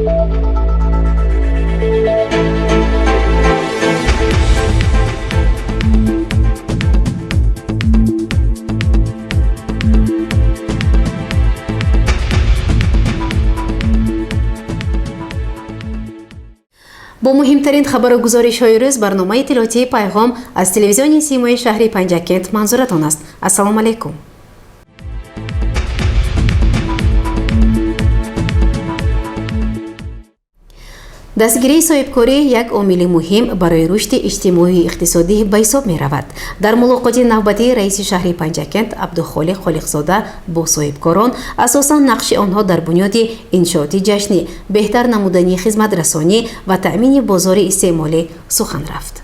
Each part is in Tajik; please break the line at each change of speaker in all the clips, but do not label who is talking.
бо муҳимтарин хабаргузоришҳои рӯз барномаи иттилоотии пайғом аз телевизиони симои шаҳри Панҷакент манзуратон аст. Ассалому алайкум. дастгирии соҳибкорӣ як омили муҳим барои рушди иҷтимоию иқтисодӣ ба ҳисоб меравад. дар мулоқоти навбатии раиси шаҳри Панҷакент Абдухолиқ Холиқзода бо соҳибкорон асосан нақши онҳо дар бунёди иншооти ҷашнӣ, беҳтар намудани хизматрасонӣ ва таъмини бозори истеъмолӣ сухан рафт.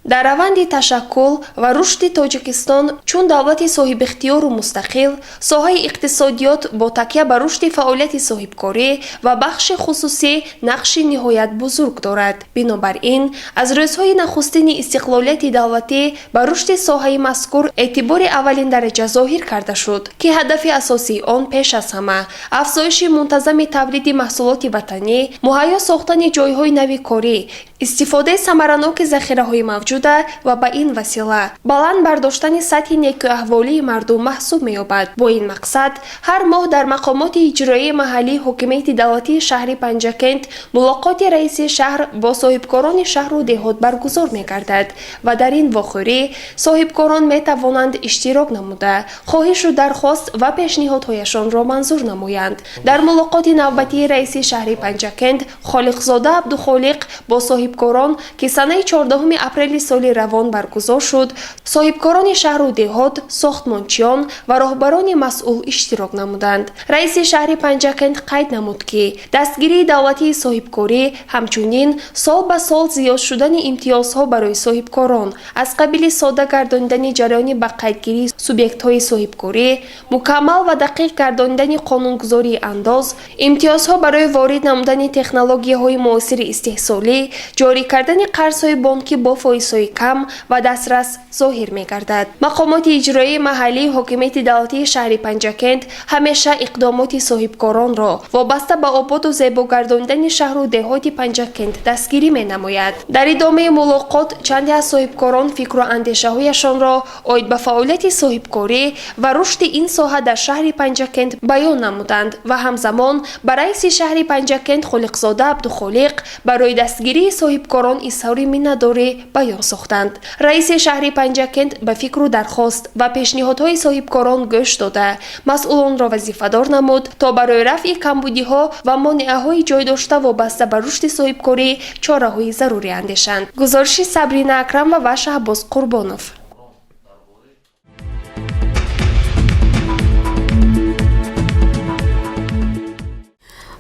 дар раванди ташаккул ва рушди Тоҷикистон чун давлати соҳибихтиёру мустақил, соҳаи иқтисодиёт бо такя ба рушди фаъолияти соҳибкорӣ ва бахши хусусӣ нақши ниҳоят бузург дорад. бинобар ин аз рӯзҳои нахустини истиқлолияти давлатӣ ба рушди соҳаи мазкур эътибори аввалин дараҷа зоҳир карда шуд, ки ҳадафи асосии он пеш аз ҳама афзоиши мунтазами тавлиди маҳсулоти ватанӣ, муҳайё сохтани ҷойҳои нави корӣ, истифодаи самараноки захираҳои мавҷуда ва ба ин васила баланд бардоштани сатҳи некуаҳволии мардум маҳсуб меёбад. бо ин мақсад ҳар моҳ дар мақомоти иҷроии маҳаллии ҳокимияти давлатии шаҳри Панҷакент мулоқоти раиси шаҳр бо соҳибкорони шаҳру деҳот баргузор мегардад ва дар ин вохӯрӣ соҳибкорон метавонанд иштирок намуда хоҳишу дархост ва пешниҳодҳояшонро манзур намоянд. дар мулоқоти навбатии раиси шаҳри Панҷакент Холиқзода Абдухолиқ бо соҳибкорон ки санаи 14 апрели соли равон баргузор шуд, соҳибкорони шаҳру деҳот, сохтмончиён ва роҳбарони масъул иштирок намуданд. раиси шаҳри Панҷакент қайд намуд, ки дастгирии давлатии соҳибкорӣ ҳамчунин сол ба сол зиёд шудани имтиёзҳо барои соҳибкорон аз қабили сода гардонидани ҷараёни ба қайдгирии субъектҳои соҳибкорӣ, мукаммал ва дақиқ гардонидани қонунгузории андоз, имтиёзҳо барои ворид намудани технологияҳои муосири истеҳсолӣ, ҷорӣ кардани қарзҳои бонкӣ бо фоизҳои кам ва дастрас зоҳир мегардад. мақомоти иҷроии маҳаллии ҳокимияти давлатии шаҳри Панҷакент ҳамеша иқдомоти соҳибкоронро вобаста ба ободу зебо гардонидани шаҳру деҳоти Панҷакент дастгирӣ менамояд. дар идомаи мулоқот чанде аз соҳибкорон фикру андешаҳояшонро оид ба фаъолияти соҳибкорӣ ва рушди ин соҳа дар шаҳри Панҷакент баён намуданд ва ҳамзамон ба раиси шаҳри Панҷакент Холиқзода Абдухолиқ барои дастгирии соҳибкорон изҳори миннатдорӣ баён сохтанд. раиси шаҳри Панҷакент ба фикру дархост ва пешниҳодҳои соҳибкорон гӯш дода масъулонро вазифадор намуд, то барои рафъи камбудиҳо ва монеаҳои ҷойдошта вобаста ба рушди соҳибкорӣ чораҳои зарурӣ андешанд. гузориши Сабрина Акрам ва Ваша Аббос Қурбонов.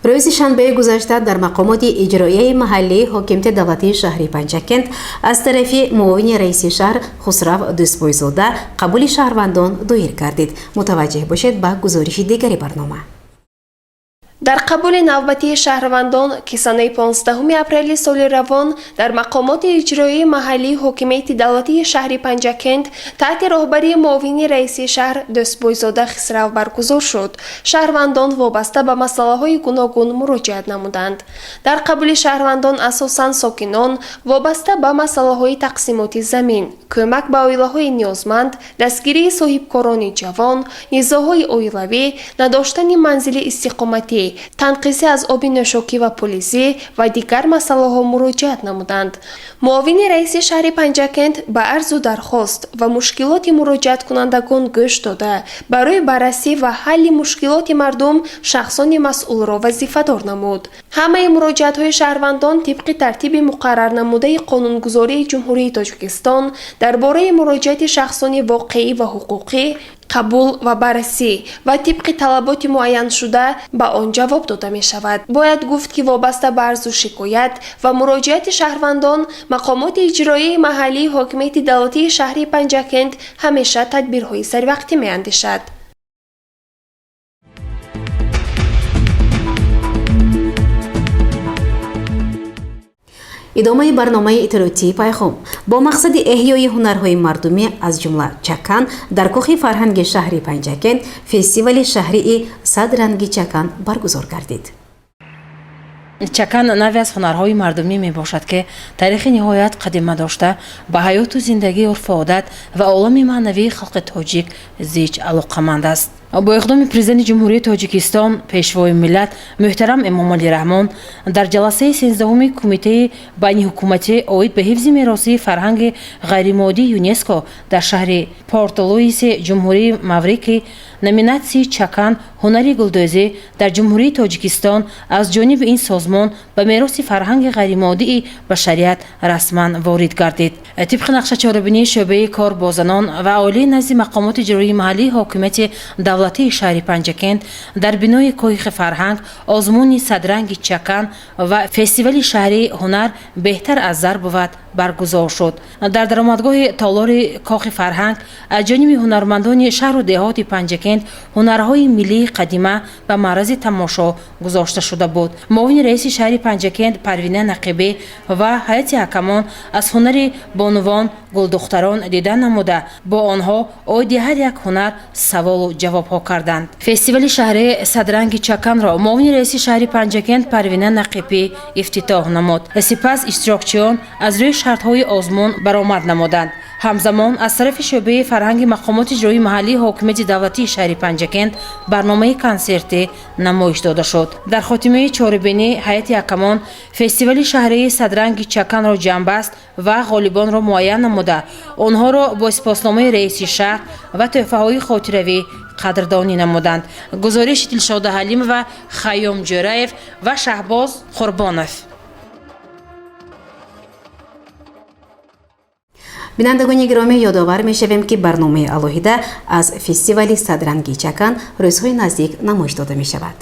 рӯзи шанбаи гузашта дар мақомоти иҷроияи маҳаллии ҳокимияти давлатии шаҳри Панҷакент аз тарафи муовини раиси шаҳр Хусрав Дӯстбойзода қабули шаҳрвандон доир гардид. мутаваҷҷеҳ бошед ба гузориши дигари барнома.
дар қабули навбатии шаҳрвандон ки санаи 15 апрели соли равон дар мақомоти иҷроии маҳаллии ҳокимияти давлатии шаҳри Панҷакент таҳти роҳбарии муовини раиси шаҳр Дӯстбойзода Хисрав баргузор шуд, шаҳрвандон вобаста ба масъалаҳои гуногун муроҷиат намуданд. дар қабули шаҳрвандон асосан сокинон вобаста ба масъалаҳои тақсимоти замин, кӯмак ба оилаҳои ниёзманд, дастгирии соҳибкорони ҷавон, низоъҳои оилавӣ, надоштани манзили истиқоматӣ, танқисӣ аз оби нӯшокӣ ва пулизӣ ва дигар масъалаҳо муроҷиат намуданд. муовини раиси шаҳри Панҷакент ба арзу дархост ва мушкилоти муроҷиаткунандагон гӯш дода барои баррасӣ ва ҳалли мушкилоти мардум шахсони масъулро вазифадор намуд. ҳамаи муроҷиатҳои шаҳрвандон тибқи тартиби муқаррар намудаи Қонунгузории Ҷумҳурии Тоҷикистон дар бораи муроҷиати шахсони воқеӣ ва ҳуқуқӣ қабул ва баррасӣ ва тибқи талаботи муайяншуда ба он ҷавоб дода мешавад. бояд гуфт, ки вобаста ба арзу шикоят ва муроҷиати шаҳрвандон мақомоти иҷроии маҳаллии ҳокимияти давлатии шаҳри Панҷакент ҳамеша тадбирҳои саривақтӣ меандешад.
идомаи барномаи иттилоотии пайғом бо мақсади эҳёи ҳунарҳои мардумӣ аз ҷумла чакан дар кӯхи фарҳанги шаҳри Панҷакент фестивали шаҳрии 100 ранги чакан баргузор гардид.
چکن نوعی از هنرهای مردمی می باشد که تاریخ نهایت قدیمه داشته به حیات و زندگی عرف و عادت و عالم معنوی خلق تاجیک زیچ علاقمند است. با اقدام پرزیدنت جمهوری تاجیکستان پیشوای ملت محترم امام علی رحمان در جلسه 13 کمیته بین حکومتی عاید به حفظ میراث فرهنگ غیرمادی یونسکو در شهر پورت لوئیس جمهوری ماوریکی نامیناسی چکن هنری گلدوزی در جمهوری تاجیکستان از جانب این سازمان به میراث فرهنگ غیرمادی بشریت رسما وارد گردید. طبق نقشه چاره‌بینی شعبه کار با زنان و عالی نزد مقامات اجرایی محلی حاکمیت دولتی شهر پنجکند در بنای کاخ فرهنگ آزمون صدرنگ چکن و فستیوال شهری هنر بهتر از زر بود برگزار شد. در درآمدگاه تالار کاخ فرهنگ از جانب هنرمندان شهر و دهات پنجکند هنرهای ملی قدیمه به معرض تماشا گذاشته شده بود. معاون رئیس شهر پنجکند پروینه نقیبی و هیئت حکمان از هنر بانوان گلدختران دیدن نموده با آنها عاید هر یک هنر سوال و جواب ها کردند. فستیوال شهری صدرنگ چکن را معاون رئیس شهر پنجکند پروینه نقیبی افتتاح نمود. سپس اشتراکچیان از روی شرط‌های آزمون برآمد نمودند. همزمان از طرف شعبه فرهنگ مقامات اجرایی محلی حاکمیت دولتی شهر پنجکند برنامه کنسرت نمایش داده شد. در خاتمه چاره‌بینی هیئت حکمان فستیوال شهری صدرنگ چکن را جمع بست و غالبان را معین نموده آنها را با سپاسنامه رئیس شهر و تحفه‌های خاطروی قدردانی نمودند. گزارش دلشاد حلیم و خیام جرایف و شهباز قربانов.
بینندگان گرامی یادآور می‌شویم که برنامه الهیده از فستیوال صدرنگی چکن روزهای نزدیک نمایش داده می‌شود.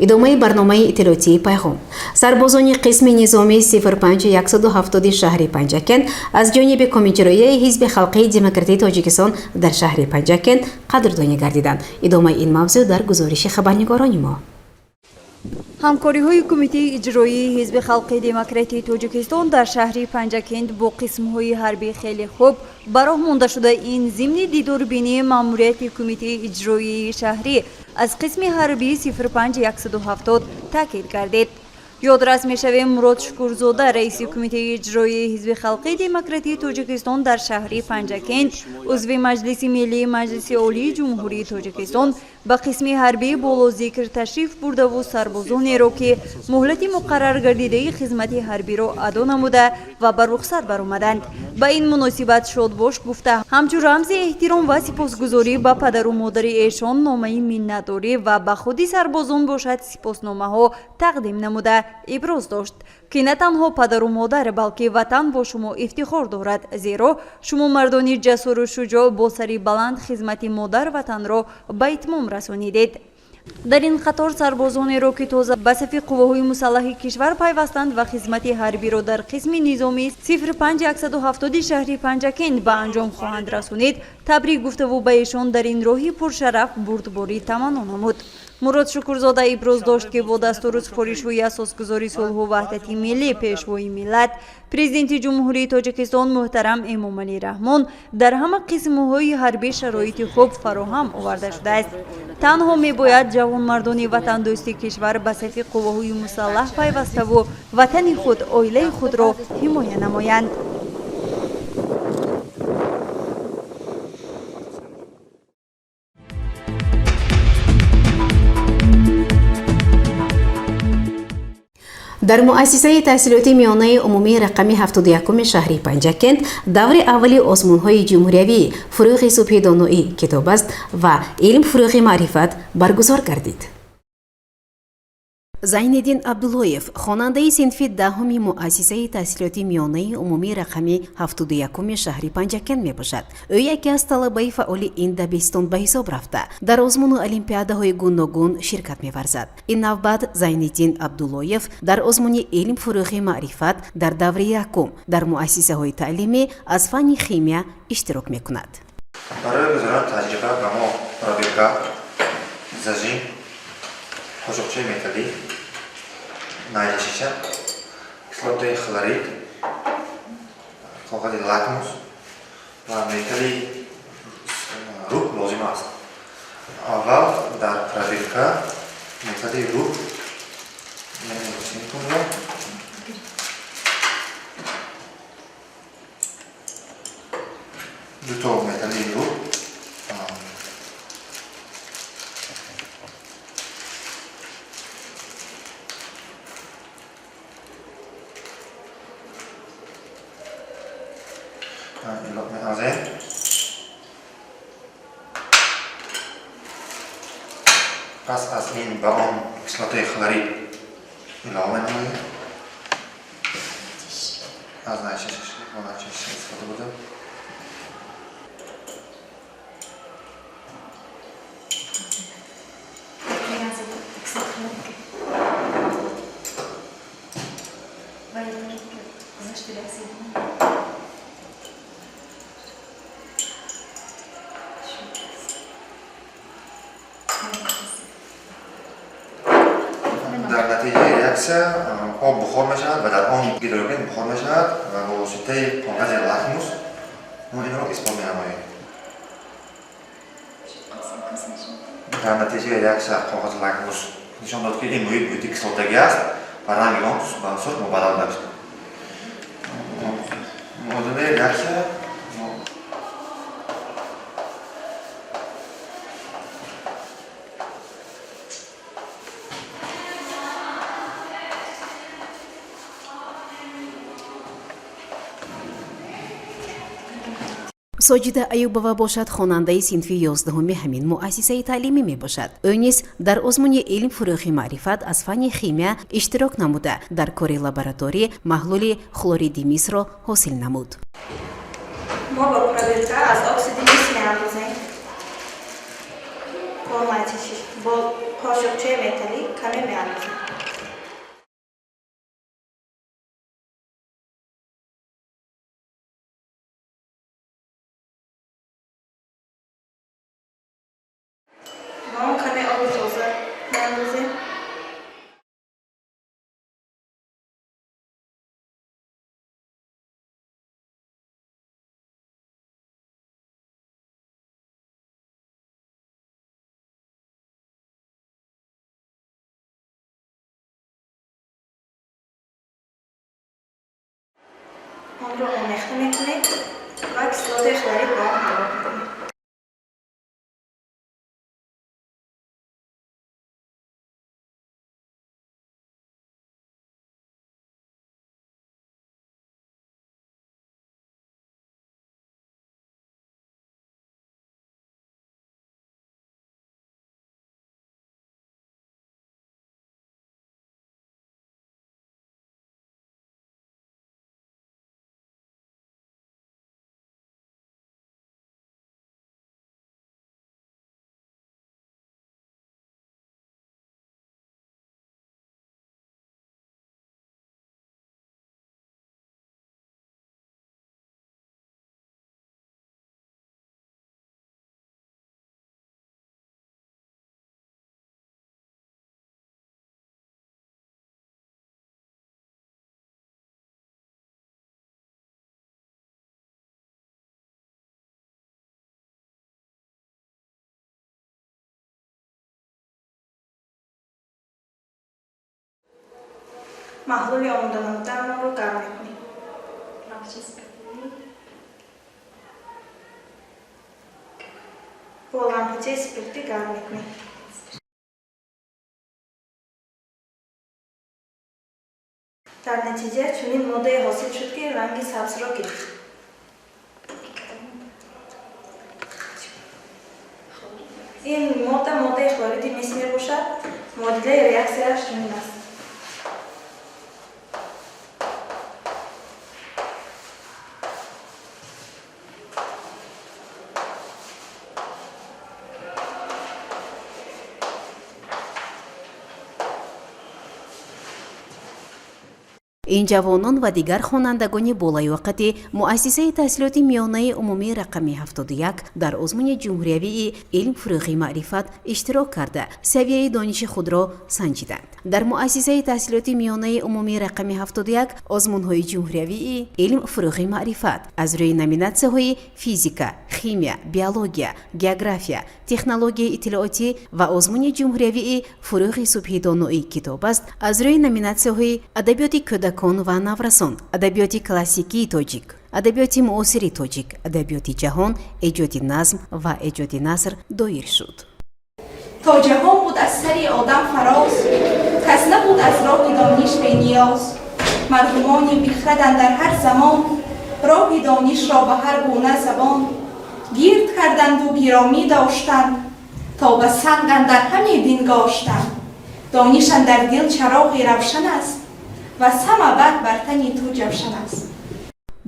ادامه برنامه اطلاعاتی پیغام. سربازان قسم نظامی 05170 شهر پنجکند از جانب کمیته حزب خلقی دموکراتی تاجیکستان در شهر پنجکند قدردانی گردیدند. ادامه این موضوع در گزارش خبرنگاران ما.
همکاری‌های کمیته اجرایی حزب خلق دموکراتی تاجیکستان در شهر پنجکند با قسم‌های حربی خیلی خوب براه مانده شده. این ضمن دیداربینی ماموریت کمیته اجرایی شهری از قسم حربی 05170 تاکید گردید. یادرس می‌شویم مراد شکورزاده رئیس کمیته اجرایی حزب خلق دموکراتی تاجیکستان در شهر پنجکند عضو مجلس ملی مجلس عالی جمهوری تاجیکستان به قسم حربی بالا ذکر تشریف برده و سربازانی را که مهلت مقرر گردیده خدمت حربی را ادا نموده و به رخصت برآمدند به این مناسبت شادباش گفته همچون رمز احترام و سپاسگزاری به پدر و مادر ایشان نامه منتداری و به خود سربازان باشد سپاسنامه ها تقدیم نموده ابراز داشت که نه تنها پدر و مادر بلکه وطن با شما افتخار دارد، زیرا شما مردانی جسور و شجاع با سری بلند خدمت مادر وطن را به اتمام رسانیدید. در این قطار سربازانی را که تازه به صف قواهای مسلح کشور پیوستند و خدمت حربی را در قسم نظامی 05170 شهر پنجکند به انجام خواهند رسانید تبریک گفته و به ایشان در این راهی پرشرف بردباری تمنا نمود. مراد شکورزاده ابراز داشت که با دستور سفارش‌های اساسگذاری صلح و وحدت ملی پیشوای ملت پرزیدنت جمهوری تاجیکستان محترم امام علی رحمان در همه قسم‌های حربی شرایط خوب فراهم آورده شده است. تنها می‌باید جوانمردان وطن دوستی کشور به صف قواهای مسلح پیوسته و وطن خود عائله خود را حمایت نمایند.
در مؤسسه تحصیلاتی میانه عمومی رقمی 71 شهر پنجکند دور اولی آزمون‌های جمهوری فروغ صبح دانایی کتاب است و علم فروغ معرفت برگزار گردید. زینالدین عبداللهیف خواننده صنف دهم مؤسسه تحصیلاتی میانه عمومی رقمی 71 شهر پنجکند میباشد. او یکی از طلبه فعال این دبستان به حساب رفته در آزمون المپیادهای گوناگون شرکت می‌ورزد. این نوبت زینالدین عبداللهیف در آزمون علم فروغ معرفت در دوره یکم در مؤسسه های تعلیمی از فن شیمی اشتراک میکند.
برای گزارش تجربه ما رابطه زجین قوشقچه متدی نایجشیشه کислоты хлорид калг'ади лакмус و متدی روح لازم است аввал дар пробирка методи руб мекунем. Дуто методи руб илов меазем. Пас аз ин ба он кислотаи хлорид илова менамоем. Аз начишаш истифода будем. дар натиҷаи реаксия об бухор мешавад ва дар он гидроген бухор мешавад ва бо воситаи когази лакмус мо инро исбот менамоем. дар натиҷаи реаксия когази лакмус нишон дод ки ин муҳит муҳити кислотагӣ аст ва ранги он ба сурх мубаддал гашт. модули реаксия
соҷида аюбова бошад хонандаи синфи 11 ҳамин муассисаи таълимӣ мебошад. ӯ низ дар озмуни илм фурӯғи маърифат аз фанни химия иштирок намуда дар кори лабораторӣ маҳлули хлориди мисро ҳосил намуд.
мо ба пробирка аз оксиди мис меандозем. бо қошуқчаи металлӣ каме меандозем. با اون کمی آب تازه می‌اندازیم. آن رو آمیخته می‌کنیم و کسلات خلوریت با آن همراه می‌کنیم. محلول آماده نموده‌مان رو گرم می‌کنیم. با لامپچه اسپرتی گرم می‌کنیم. در نتیجه چنین ماده حاصل شد که رنگ سبز را گرفت. این ماده خلوریدی مس میباشد. معادله ریاکسیش چنین است.
ин ҷавонон ва дигар хонандагони болаёқати муассисаи таҳсилоти миёнаи умумии рақами 71 дар озмуни ҷумҳуриявии илм фурӯғи маърифат иштирок карда савияи дониши худро санҷиданд. дар муассисаи таҳсилоти миёнаи умумии рақами 71 озмунҳои ҷумҳуриявии илм фурӯғи маърифат аз рӯи номинатсияҳои физика, химия, биология, география, технологияи иттилоотӣ ва озмуни ҷумҳуриявии фурӯғи субҳи доноӣ китоб аст, аз рӯи номинатсияҳои адабиёти кӯдакон ва наврасон, адабиёти классикии тоҷик, адабиёти муосири тоҷик, адабиёти ҷаҳон, эҷоди назм ва эҷоди наср доир шуд.
то ҷаҳон буд аз сари одам фароз, кас набуд аз роҳи дониш бениёз. мардумони бихраданд дар ҳар замон, роҳи донишро ба ҳар гуна забон. гирд карданду гиромӣ доштанд, то ба санг андар ҳаме дин гоштанд. дониш андар дил чароғи равшан аст, ва самабад бар тани ту ҷавшан аст.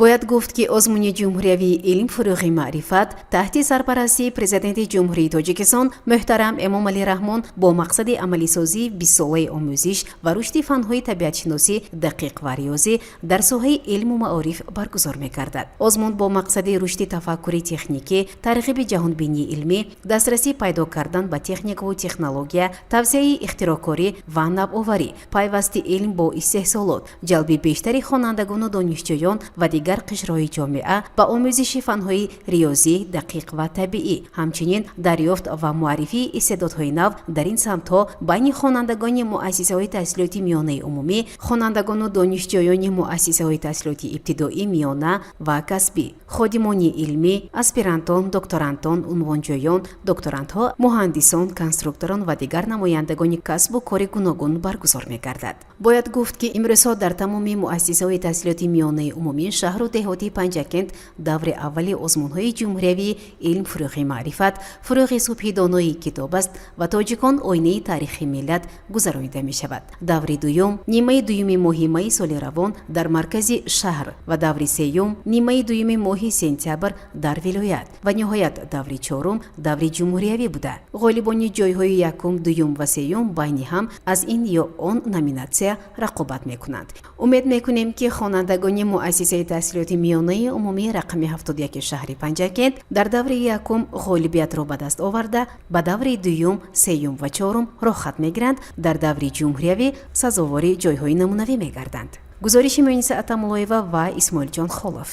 бояд гуфт ки озмуни ҷумҳуриявии илм фурӯғи маърифат таҳти сарпарастии президенти ҷумҳурии тоҷикистон муҳтарам Эмомалӣ Раҳмон бо мақсади амалисозии 20-солаи омӯзиш ва рушди фанҳои табиатшиносӣ дақиқ ва риёзӣ дар соҳаи илму маориф баргузор мекардад. озмун бо мақсади рушди тафаккури техникӣ, тарғиби ҷаҳонбинии илмӣ, дастрасӣ пайдо кардан ба техникаву технология, тавсеяи ихтироъкорӣ ва навоварӣ, пайвасти илм бо истеҳсолот, ҷалби бештари хонандагону донишҷӯён ва дигар қишрҳои ҷомеа ба омӯзиши фанҳои риёзӣ, дақиқ ва табиӣ, ҳамчунин дарёфт ва муаррифии истеъдодҳои нав дар ин самтҳо байни хонандагони муассисаҳои таҳсилоти миёнаи умумӣ, хонандагону донишҷӯёни муассисаҳои таҳсилоти ибтидоӣ миёна ва касбӣ, ходимони илмӣ, аспирантон, докторантон, унвонҷӯён, докторантҳо, муҳандисон, конструкторон ва дигар намояндагони касбу кори гуногун баргузор мегардад. бояд гуфт ки имрӯзҳо дар тамоми муассисаҳои таҳсилоти миёнаи умумӣ шаҳру деҳотии Панҷакент даври аввали озмунҳои ҷумҳуриявии илм фурӯғи маърифат, фурӯғи субҳи доноӣ китоб аст ва тоҷикон оинаи таърихи миллат гузаронида мешавад. даври дуюм нимаи дуюми моҳи майи соли равон дар маркази шаҳр ва даври сеюм нимаи дуюми моҳи сентябр дар вилоят ва ниҳоят даври чорум даври ҷумҳуриявӣ буда. ғолибони ҷойҳои якум, дуюм ва сеюм байни ҳам аз ин ё он номинатсия рақобат мекунанд. умед мекунем ки хонандагони муассисаи таҳсилоти миёнаи умумии рақами 71 шаҳри Панҷакент дар даври якум ғолибиятро ба даст оварда, ба даври дуюм, сеюм ва чорум рохат мегиранд, дар даври ҷумҳуриявӣ сазовори ҷойҳои намунавӣ мегарданд. гузориши Муниса Атамулоева ва Исмоилҷон Холов.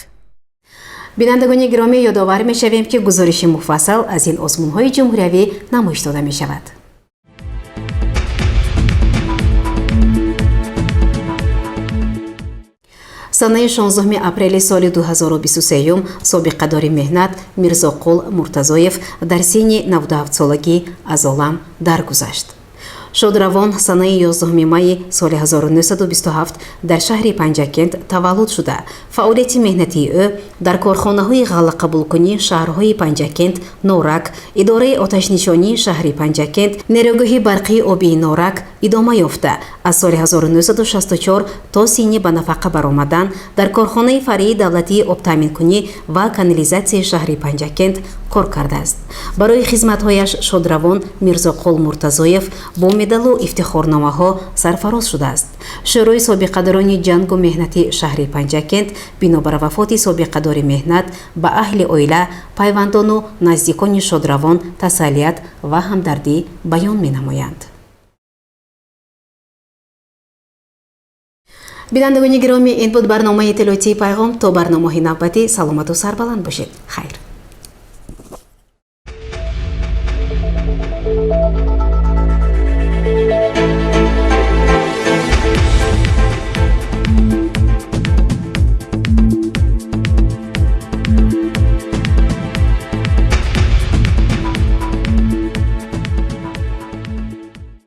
бинандагони гиромӣ, ёдовар мешавем ки гузориши муфассал аз ин озмунҳои ҷумҳуриявӣ намоиш дода мешавад. санаи 16 апрели соли 2023 собиқадори меҳнат Мирзоқул Муртазоев дар синни 97-солагӣ аз олам даргузашт. шодравон санаи 11 майи соли 1927 дар шаҳри Панҷакент таваллуд шуда, фаъолияти меҳнатии ӯ дар корхонаҳои ғаллақабулкунӣ шаҳрҳои Панҷакент, Норак, идораи оташнишонии шаҳри Панҷакент, нерӯгоҳи барқии обии Норак идома ёфта, аз соли 1964 то синни ба нафақа баромадан дар корхонаи фаръии давлатии обтаъминкунӣ ва канализатсияи шаҳри Панҷакент кор кардааст. барои хизматҳояш шодравон Мирзоқул Муртазоев бо медалу ифтихорномаҳо сарфароз шудааст. шӯрои собиқадорони ҷангу меҳнати шаҳри Панҷакент бинобар вафоти собиқадори меҳнат ба аҳли оила, пайвандону наздикони шодравон тасаллият ва ҳамдардӣ баён менамоянд. бинандагони гиромӣ, ин буд барномаи иттилоотии Пайғом. то барномаҳои навбатӣ саломату сарбаланд бошед. хайр.